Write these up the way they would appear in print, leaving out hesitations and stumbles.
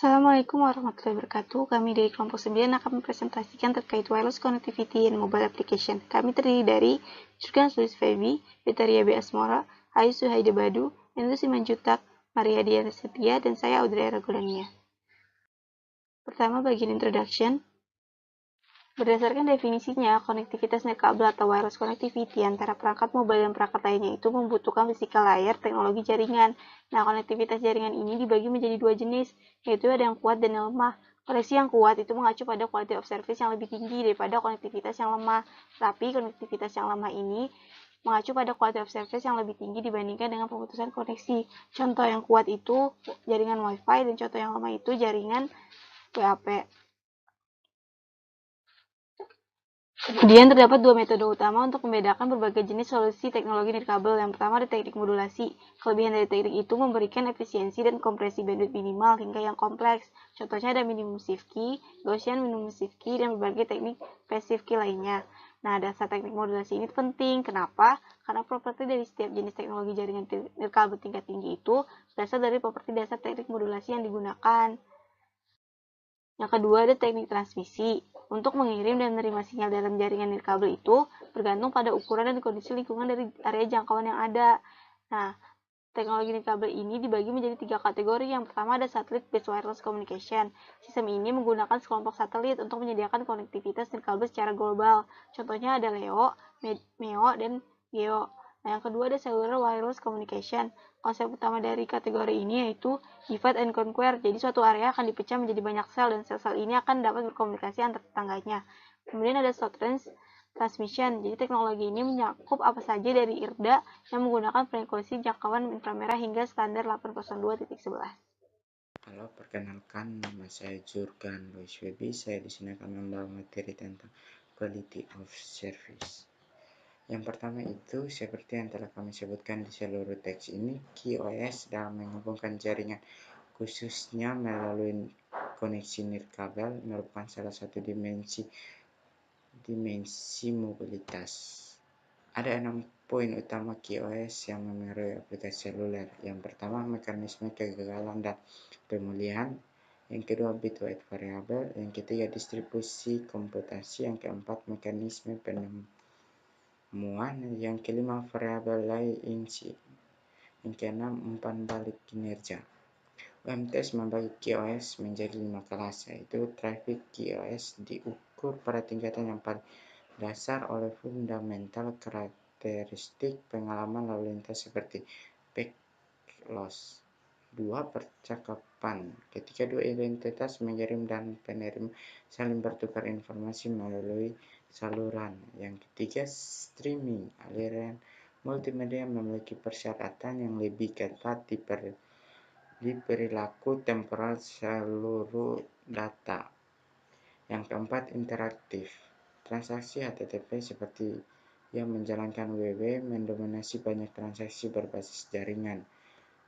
Assalamualaikum warahmatullahi wabarakatuh. Kami dari kelompok 9 akan mempresentasikan terkait wireless connectivity and mobile application. Kami terdiri dari Jurgen Sulis Febi, Betaria B. Asmora, Ayu Suhaida Badu, Endu Simanjutak, Maria Diana Setia, dan saya Audrey Regulania. Pertama, bagian introduction. Berdasarkan definisinya, konektivitas nirkabel atau wireless connectivity antara perangkat mobile dan perangkat lainnya itu membutuhkan physical layer teknologi jaringan. Nah, konektivitas jaringan ini dibagi menjadi dua jenis, yaitu ada yang kuat dan yang lemah. Koneksi yang kuat itu mengacu pada quality of service yang lebih tinggi daripada konektivitas yang lemah. Tapi konektivitas yang lemah ini mengacu pada quality of service yang lebih tinggi dibandingkan dengan pemutusan koneksi. Contoh yang kuat itu jaringan WiFi dan contoh yang lemah itu jaringan WAP. Kemudian terdapat dua metode utama untuk membedakan berbagai jenis solusi teknologi nirkabel. Yang pertama ada teknik modulasi. Kelebihan dari teknik itu memberikan efisiensi dan kompresi bandwidth minimal hingga yang kompleks. Contohnya ada minimum shift key, Gaussian minimum shift key, dan berbagai teknik passive key lainnya. Nah, dasar teknik modulasi ini penting. Kenapa? Karena properti dari setiap jenis teknologi jaringan nirkabel tingkat tinggi itu berasal dari properti dasar teknik modulasi yang digunakan. Yang kedua ada teknik transmisi. Untuk mengirim dan menerima sinyal dalam jaringan nirkabel itu bergantung pada ukuran dan kondisi lingkungan dari area jangkauan yang ada. Nah, teknologi nirkabel ini dibagi menjadi tiga kategori. Yang pertama ada satellite-based wireless communication. Sistem ini menggunakan sekelompok satelit untuk menyediakan konektivitas nirkabel secara global. Contohnya ada LEO, MEO, dan GEO. Nah, yang kedua ada cellular wireless communication. Konsep utama dari kategori ini yaitu divide and conquer. Jadi suatu area akan dipecah menjadi banyak sel dan sel-sel ini akan dapat berkomunikasi antar tetangganya. Kemudian ada short range transmission. Jadi teknologi ini mencakup apa saja dari IRDA yang menggunakan frekuensi jangkauan inframerah hingga standar 802.11. Halo, perkenalkan nama saya Jurgen Luis Febi. Saya di sini akan membawa materi tentang quality of service. Yang pertama itu, seperti yang telah kami sebutkan di seluruh teks ini, QoS dalam menghubungkan jaringan khususnya melalui koneksi nirkabel merupakan salah satu dimensi mobilitas. Ada 6 poin utama QoS yang memengaruhi aplikasi seluler. Yang pertama, mekanisme kegagalan dan pemulihan. Yang kedua, bit-weight variable. Yang ketiga, distribusi komputasi. Yang keempat, mekanisme penemuan. Yang kelima, variabel latency. Yang keenam, umpan balik kinerja. UMTS membagi QoS menjadi 5 kelas, yaitu traffic QoS diukur pada tingkatan yang paling dasar oleh fundamental karakteristik pengalaman lalu lintas seperti back loss. 2. Percakapan. Ketika dua identitas mengirim dan penerima saling bertukar informasi melalui saluran. Yang ketiga, streaming. Aliran multimedia memiliki persyaratan yang lebih ketat di perilaku temporal seluruh data. Yang keempat, interaktif. Transaksi HTTP seperti yang menjalankan www mendominasi banyak transaksi berbasis jaringan.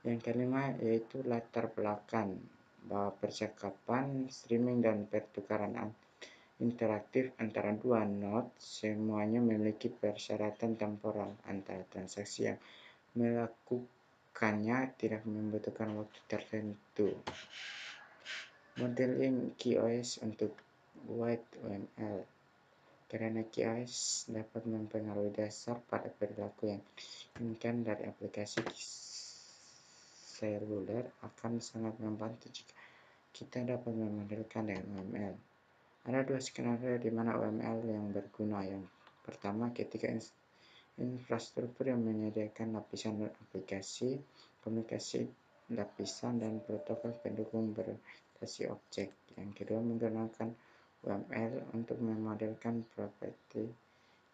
Yang kelima yaitu latar belakang, bahwa percakapan, streaming, dan pertukaran interaktif antara dua node semuanya memiliki persyaratan temporal antara transaksi yang melakukannya tidak membutuhkan waktu tertentu. Modeling QoS untuk Wide UML. Karena QoS dapat mempengaruhi dasar pada perilaku yang diinginkan dari aplikasi seluler, akan sangat membantu jika kita dapat memodelkan dengan UML. Ada dua skenario di mana UML yang berguna. Yang pertama, ketika infrastruktur yang menyediakan lapisan aplikasi, komunikasi lapisan, dan protokol pendukung berorientasi objek. Yang kedua, menggunakan UML untuk memodelkan properti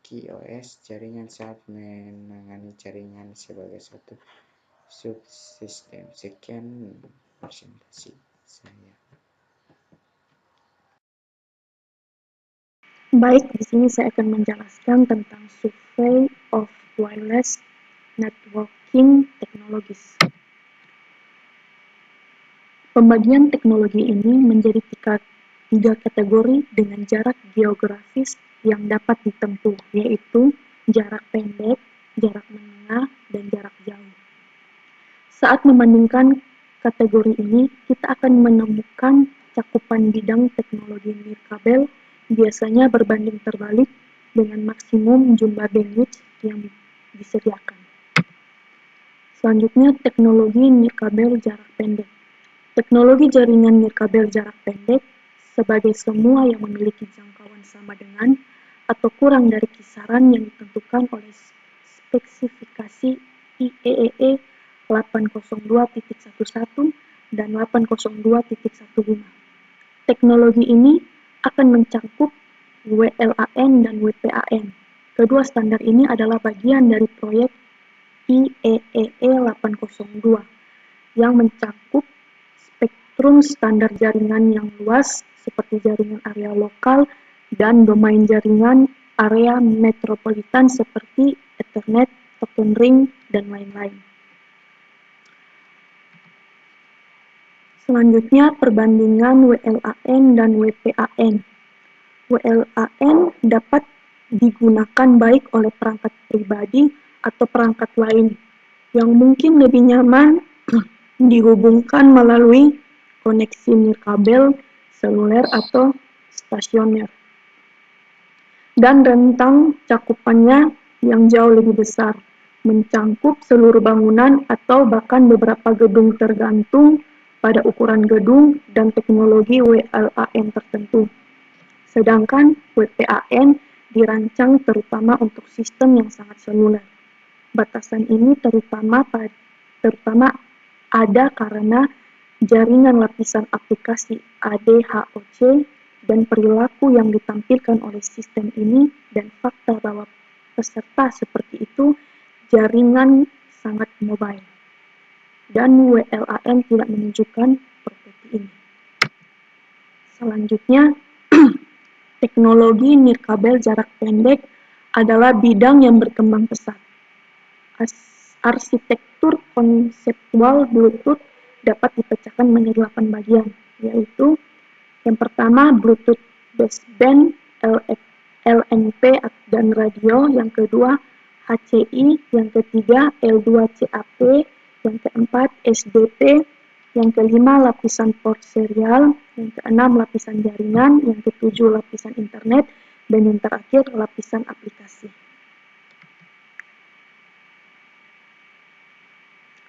QoS jaringan saat menangani jaringan sebagai satu subsistem. Sekian presentasi saya. Baik, di sini saya akan menjelaskan tentang survey of wireless networking technologies. Pembagian teknologi ini menjadi tiga kategori dengan jarak geografis yang dapat ditempuh, yaitu jarak pendek, jarak menengah, dan jarak jauh. Saat membandingkan kategori ini kita akan menemukan cakupan bidang teknologi nirkabel biasanya berbanding terbalik dengan maksimum jumlah bandwidth yang disediakan. Selanjutnya, teknologi nirkabel jarak pendek. Teknologi jaringan nirkabel jarak pendek sebagai semua yang memiliki jangkauan sama dengan atau kurang dari kisaran yang ditentukan oleh spesifikasi IEEE 802.11 dan 802.15. Teknologi ini akan mencakup WLAN dan WPAN. Kedua standar ini adalah bagian dari proyek IEEE 802 yang mencakup spektrum standar jaringan yang luas seperti jaringan area lokal dan domain jaringan area metropolitan seperti Ethernet, token ring, dan lain-lain. Selanjutnya, perbandingan WLAN dan WPAN. WLAN dapat digunakan baik oleh perangkat pribadi atau perangkat lain yang mungkin lebih nyaman dihubungkan melalui koneksi nirkabel, seluler, atau stasioner. Dan rentang cakupannya yang jauh lebih besar, mencakup seluruh bangunan atau bahkan beberapa gedung tergantung pada ukuran gedung dan teknologi WLAN tertentu. Sedangkan WPAN dirancang terutama untuk sistem yang sangat seluler. Batasan ini terutama ada karena jaringan lapisan aplikasi ADHOC dan perilaku yang ditampilkan oleh sistem ini dan fakta bahwa peserta seperti itu jaringan sangat mobile. Dan WLAN tidak menunjukkan properti ini. Selanjutnya, teknologi nirkabel jarak pendek adalah bidang yang berkembang pesat. Arsitektur konseptual Bluetooth dapat dipecahkan menjadi 8 bagian, yaitu yang pertama Bluetooth baseband, LNP dan radio, yang kedua HCI, yang ketiga L2CAP, yang keempat SDP, yang kelima lapisan port serial, yang keenam lapisan jaringan, yang ketujuh lapisan internet, dan yang terakhir lapisan aplikasi.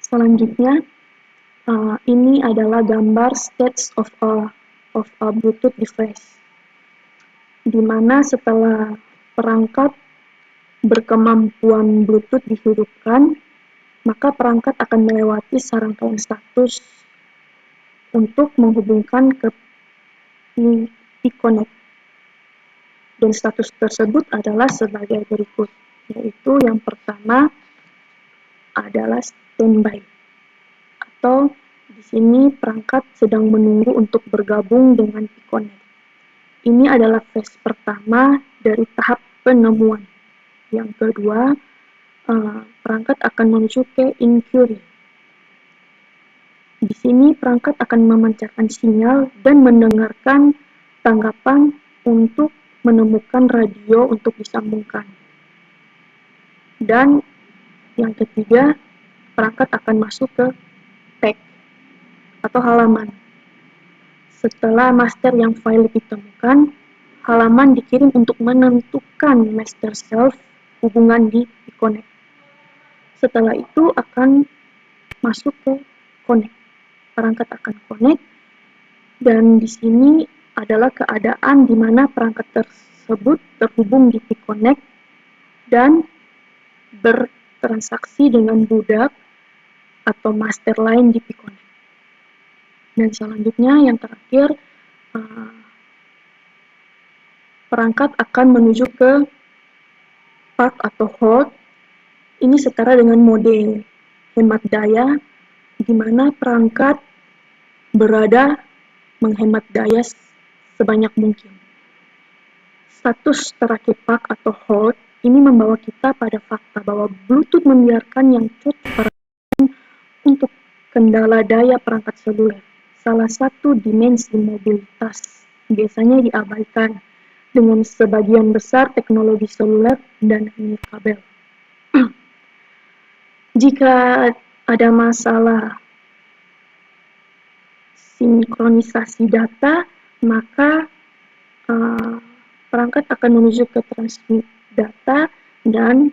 Selanjutnya, ini adalah gambar state of a Bluetooth device, di mana setelah perangkat berkemampuan Bluetooth dihidupkan, maka perangkat akan melewati serangkaian status untuk menghubungkan ke P-Connect. Dan status tersebut adalah sebagai berikut, yaitu yang pertama adalah standby, atau di sini perangkat sedang menunggu untuk bergabung dengan P-Connect. Ini adalah fase pertama dari tahap penemuan. Yang kedua, perangkat akan menuju ke inquiry. Di sini perangkat akan memancarkan sinyal dan mendengarkan tanggapan untuk menemukan radio untuk disambungkan. Dan yang ketiga, perangkat akan masuk ke tag atau halaman. Setelah master yang valid ditemukan, halaman dikirim untuk menentukan master self hubungan di P-Connect. Setelah itu akan masuk ke connect. Perangkat akan connect, dan di sini adalah keadaan di mana perangkat tersebut terhubung di P-Connect dan bertransaksi dengan budak atau master lain di P-Connect. Dan selanjutnya yang terakhir, perangkat akan menuju ke park atau hold. Ini setara dengan mode hemat daya, di mana perangkat berada menghemat daya sebanyak mungkin. Status terakhir park atau hold ini membawa kita pada fakta bahwa Bluetooth membiarkan yang cocok untuk kendala daya perangkat seluler. Salah satu dimensi mobilitas biasanya diabaikan dengan sebagian besar teknologi seluler dan nirkabel. Jika ada masalah sinkronisasi data, maka perangkat akan menuju ke transmit data dan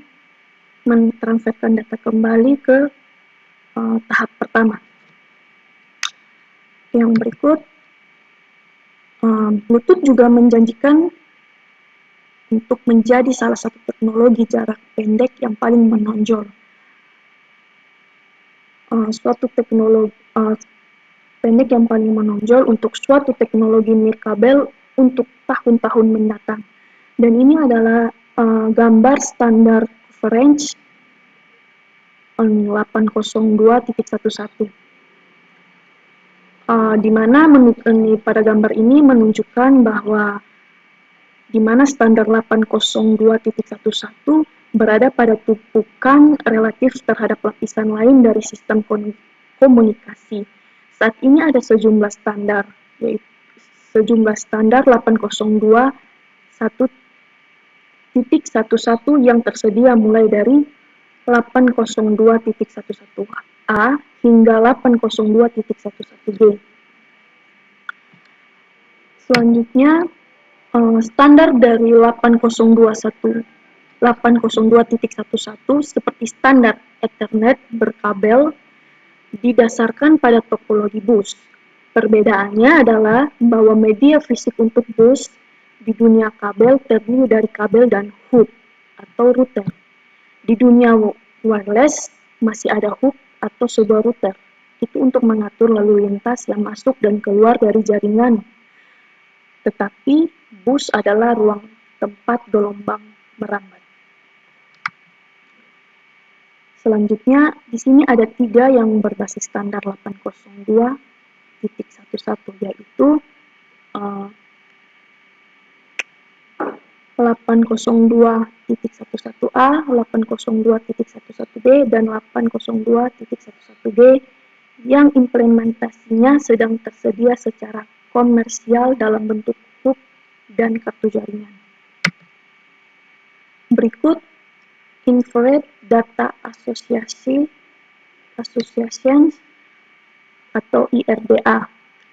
mentransferkan data kembali ke tahap pertama. Yang berikut, Bluetooth juga menjanjikan untuk menjadi salah satu teknologi jarak pendek yang paling menonjol. Suatu teknologi pendek yang paling menonjol untuk suatu teknologi nirkabel untuk tahun-tahun mendatang. Dan ini adalah gambar standar coverage 802.11, di mana pada gambar ini menunjukkan bahwa di mana standar 802.11 berada pada tumpukan relatif terhadap lapisan lain dari sistem komunikasi. Saat ini ada sejumlah standar, yaitu sejumlah standar 802.1.11 yang tersedia mulai dari 802.11a hingga 802.11g. Selanjutnya, standar dari 802.11 seperti standar Ethernet berkabel didasarkan pada topologi bus. Perbedaannya adalah bahwa media fisik untuk bus di dunia kabel terdiri dari kabel dan hub atau router. Di dunia wireless masih ada hub atau sebuah router. Itu untuk mengatur lalu lintas yang masuk dan keluar dari jaringan. Tetapi bus adalah ruang tempat gelombang merambat. Selanjutnya, di sini ada 3 yang berbasis standar 802.11, yaitu 802.11a, 802.11b, dan 802.11g yang implementasinya sedang tersedia secara komersial dalam bentuk hub dan kartu jaringan. Berikut Infrared Data Association atau IRDA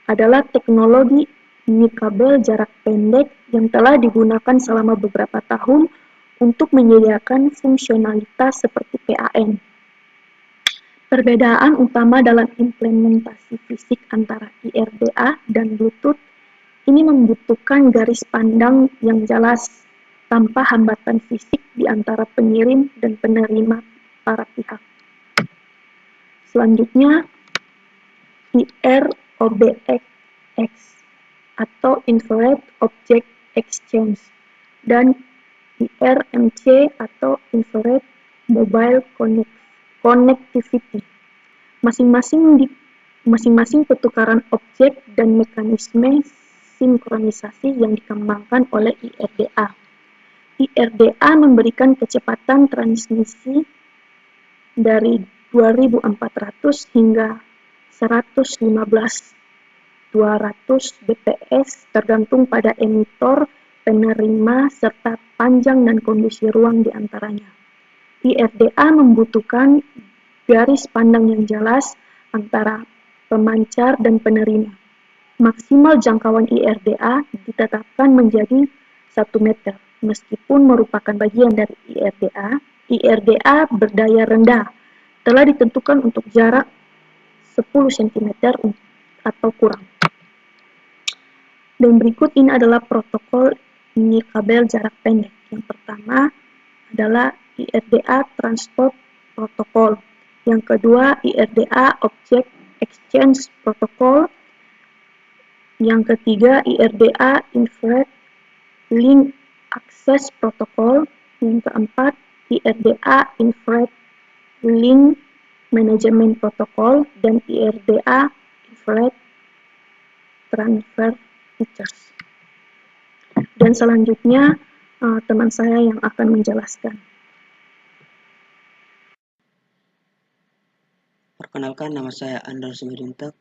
adalah teknologi nirkabel jarak pendek yang telah digunakan selama beberapa tahun untuk menyediakan fungsionalitas seperti PAN. Perbedaan utama dalam implementasi fisik antara IRDA dan Bluetooth ini membutuhkan garis pandang yang jelas tanpa hambatan fisik di antara pengirim dan penerima para pihak. Selanjutnya, IROBX atau Infrared Object Exchange dan IRMC atau Infrared Mobile Connectivity. Masing-masing pertukaran objek dan mekanisme sinkronisasi yang dikembangkan oleh IRDA. IRDA memberikan kecepatan transmisi dari 2400 hingga 200 bps tergantung pada emitor, penerima, serta panjang dan kondisi ruang di antaranya. IRDA membutuhkan garis pandang yang jelas antara pemancar dan penerima. Maksimal jangkauan IRDA ditetapkan menjadi 1 meter. Meskipun merupakan bagian dari IRDA berdaya rendah telah ditentukan untuk jarak 10 cm atau kurang. Dan berikut ini adalah protokol nirkabel jarak pendek. Yang pertama adalah IRDA Transport Protocol. Yang kedua, IRDA Object Exchange Protocol. Yang ketiga, IRDA Infrared Link Access Protocol. Yang keempat, IRDA Infrared Link Management Protocol. Dan IRDA Infrared Transfer Features. Dan selanjutnya, teman saya yang akan menjelaskan. Perkenalkan, nama saya Andar Sumedintek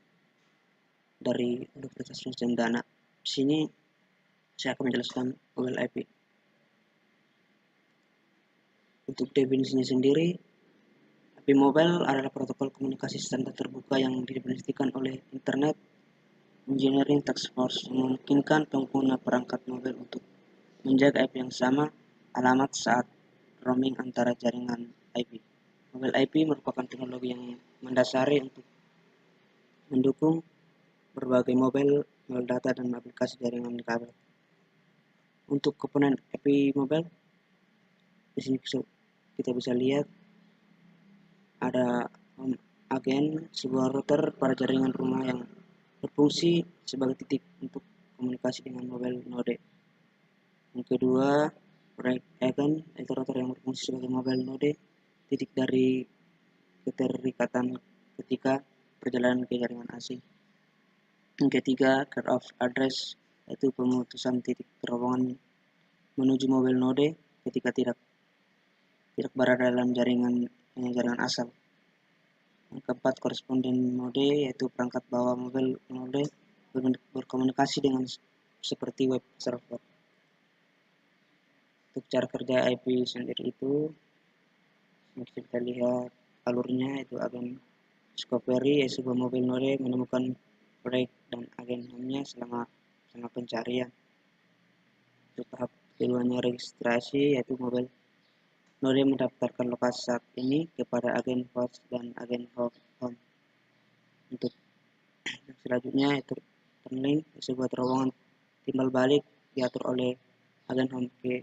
dari Universitas Nusa Cendana. Di sini saya akan menjelaskan OLIP. Untuk definisinya sendiri, IP Mobile adalah protokol komunikasi standar terbuka yang didefinisikan oleh Internet Engineering Task Force memungkinkan pengguna perangkat mobil untuk menjaga IP yang sama alamat saat roaming antara jaringan IP. Mobile IP merupakan teknologi yang mendasari untuk mendukung berbagai mobile data dan aplikasi jaringan kabel. Untuk komponen IP mobile, di sini kita bisa lihat ada agen, sebuah router pada jaringan rumah yang berfungsi sebagai titik untuk komunikasi dengan mobile node. Yang kedua, agen atau router yang berfungsi sebagai mobile node, titik dari keterikatan ketika perjalanan ke jaringan asing. Yang ketiga, cut-off address, yaitu pemutusan titik terowongan menuju mobile node ketika tidak berada dalam jaringan asal. Yang keempat, koresponden node, yaitu perangkat bawah mobile node berkomunikasi dengan seperti web server. Untuk cara kerja IP sendiri itu kita lihat alurnya, itu agen discovery, yaitu sebuah mobile node menemukan proyek dan agen home-nya selama pencarian. Untuk tahap keduanya registrasi, yaitu mobile node mendaftarkan lokasi saat ini kepada agen host dan agen home. Untuk selanjutnya itu link, sebuah terowongan timbal balik diatur oleh agen home ke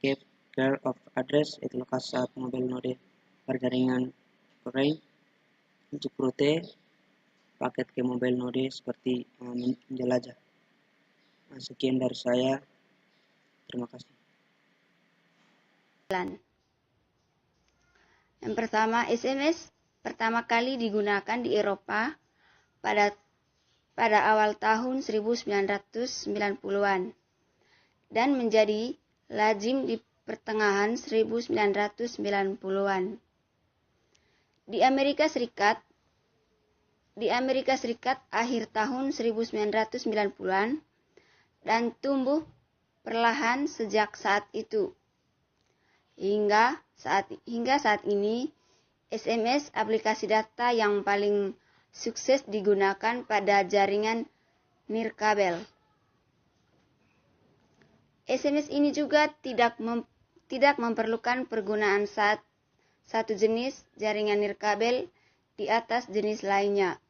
care of address, yaitu lokasi saat mobile node berjaringan range. Untuk rute paket ke mobile node seperti menjelajah. Sekian dari saya, terima kasih. Yang pertama, SMS pertama kali digunakan di Eropa pada awal tahun 1990-an dan menjadi lazim di pertengahan 1990-an. Di Amerika Serikat akhir tahun 1990-an dan tumbuh perlahan sejak saat itu. Hingga saat ini, SMS aplikasi data yang paling sukses digunakan pada jaringan nirkabel. SMS ini juga tidak memerlukan pergunaan satu jenis jaringan nirkabel di atas jenis lainnya.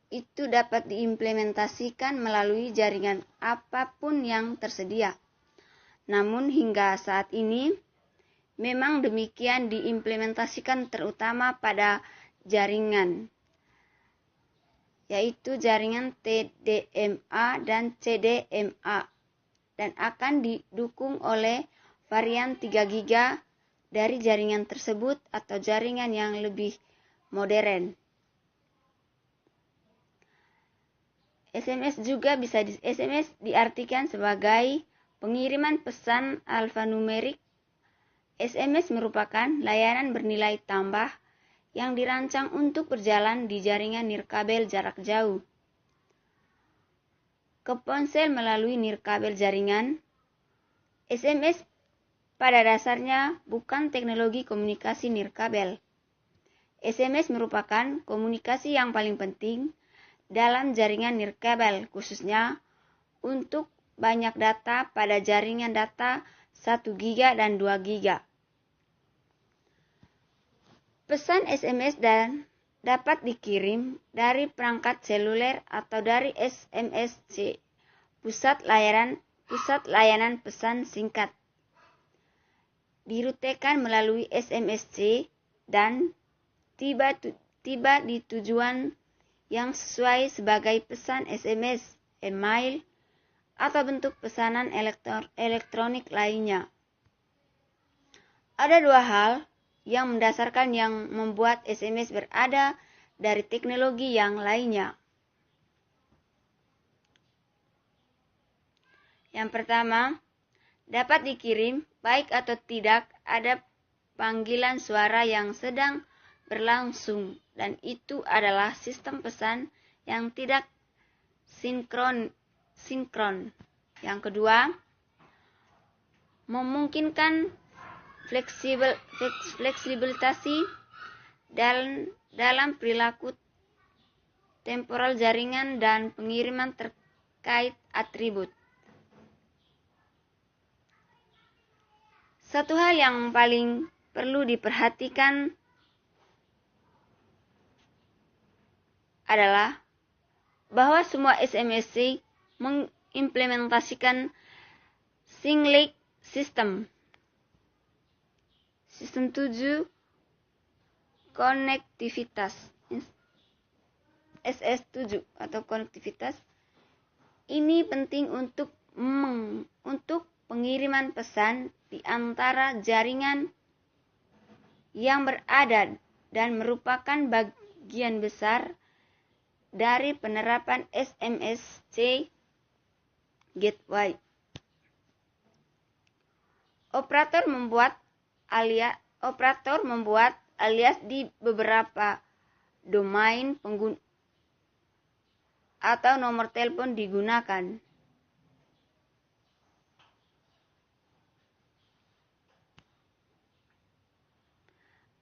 Itu dapat diimplementasikan melalui jaringan apapun yang tersedia. Namun hingga saat ini, memang demikian diimplementasikan terutama pada jaringan, yaitu jaringan TDMA dan CDMA, dan akan didukung oleh varian 3 giga dari jaringan tersebut atau jaringan yang lebih modern. SMS diartikan sebagai pengiriman pesan alfanumerik. SMS merupakan layanan bernilai tambah yang dirancang untuk berjalan di jaringan nirkabel jarak jauh ke ponsel melalui nirkabel jaringan. SMS pada dasarnya bukan teknologi komunikasi nirkabel. SMS merupakan komunikasi yang paling penting dalam jaringan nirkabel, khususnya untuk banyak data pada jaringan data 1 giga dan 2 giga. Pesan SMS dapat dikirim dari perangkat seluler atau dari SMSC, pusat layanan pesan singkat. Dirutekan melalui SMSC dan tiba di tujuan yang sesuai sebagai pesan SMS, email, atau bentuk pesanan elektronik lainnya. Ada dua hal yang mendasarkan yang membuat SMS berada dari teknologi yang lainnya. Yang pertama, dapat dikirim baik atau tidak ada panggilan suara yang sedang berlangsung, dan itu adalah sistem pesan yang tidak sinkron. Yang kedua, memungkinkan fleksibilitas dalam perilaku temporal jaringan, dan pengiriman terkait atribut. Satu hal yang paling perlu diperhatikan adalah bahwa semua SMSC mengimplementasikan Singlet System. Sistem 7 konektivitas SS7 atau konektivitas ini penting untuk pengiriman pesan di antara jaringan yang berada dan merupakan bagian besar dari penerapan SMSC Gateway. Operator membuat alias di beberapa domain pengguna atau nomor telepon digunakan.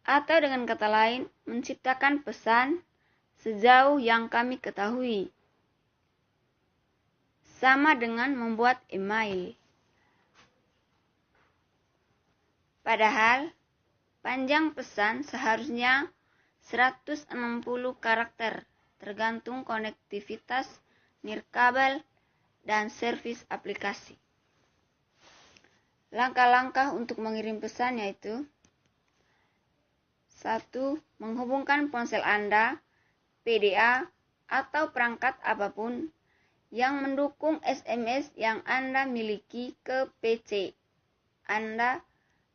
Atau dengan kata lain, menciptakan pesan sejauh yang kami ketahui. Sama dengan membuat email. Padahal, panjang pesan seharusnya 160 karakter, tergantung konektivitas nirkabel dan servis aplikasi. Langkah-langkah untuk mengirim pesan yaitu 1. Menghubungkan ponsel Anda, PDA, atau perangkat apapun yang mendukung SMS yang Anda miliki ke PC Anda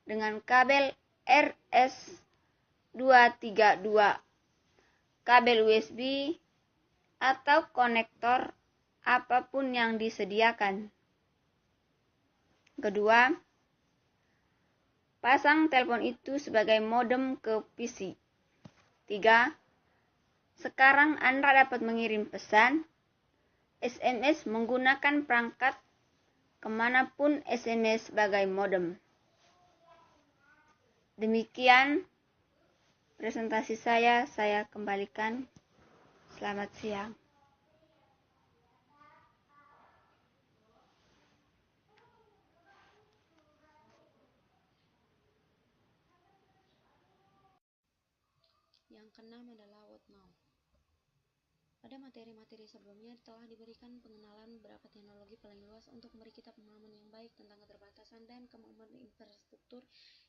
dengan kabel RS232, kabel USB, atau konektor apapun yang disediakan. Kedua, pasang telepon itu sebagai modem ke PC. 3. Sekarang Anda dapat mengirim pesan SMS menggunakan perangkat kemanapun SMS sebagai modem. Demikian presentasi saya kembalikan. Selamat siang. Yang keenam adalah what now. Pada materi-materi sebelumnya telah diberikan pengenalan beberapa teknologi paling luas untuk memberi kita pemahaman yang baik tentang keterbatasan dan kemampuan infrastruktur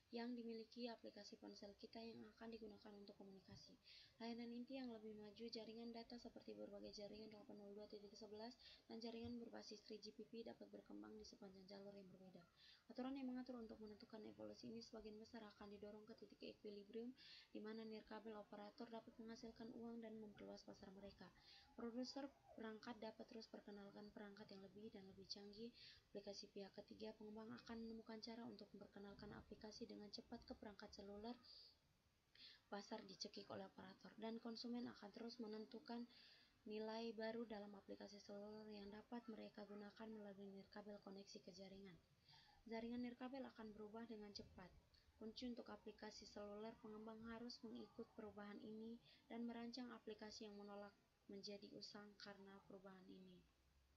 yang dimiliki aplikasi ponsel kita yang akan digunakan untuk komunikasi. Layanan inti yang lebih maju jaringan data seperti berbagai jaringan 802.11 dan jaringan berbasis 3GPP dapat berkembang di sepanjang jalur yang berbeda. Aturan yang mengatur untuk menentukan evolusi ini sebagian besar akan didorong ke titik equilibrium di mana nirkabel operator dapat menghasilkan uang dan memperluas pasar mereka. Produser perangkat dapat terus perkenalkan perangkat yang lebih dan lebih canggih. Aplikasi pihak ketiga pengembang akan menemukan cara untuk memperkenalkan aplikasi dengan cepat ke perangkat seluler. Pasar dicekik oleh operator dan konsumen akan terus menentukan nilai baru dalam aplikasi seluler yang dapat mereka gunakan melalui nirkabel koneksi ke jaringan. Jaringan nirkabel akan berubah dengan cepat. Kunci untuk aplikasi seluler, pengembang harus mengikut perubahan ini dan merancang aplikasi yang menolak menjadi usang karena perubahan ini.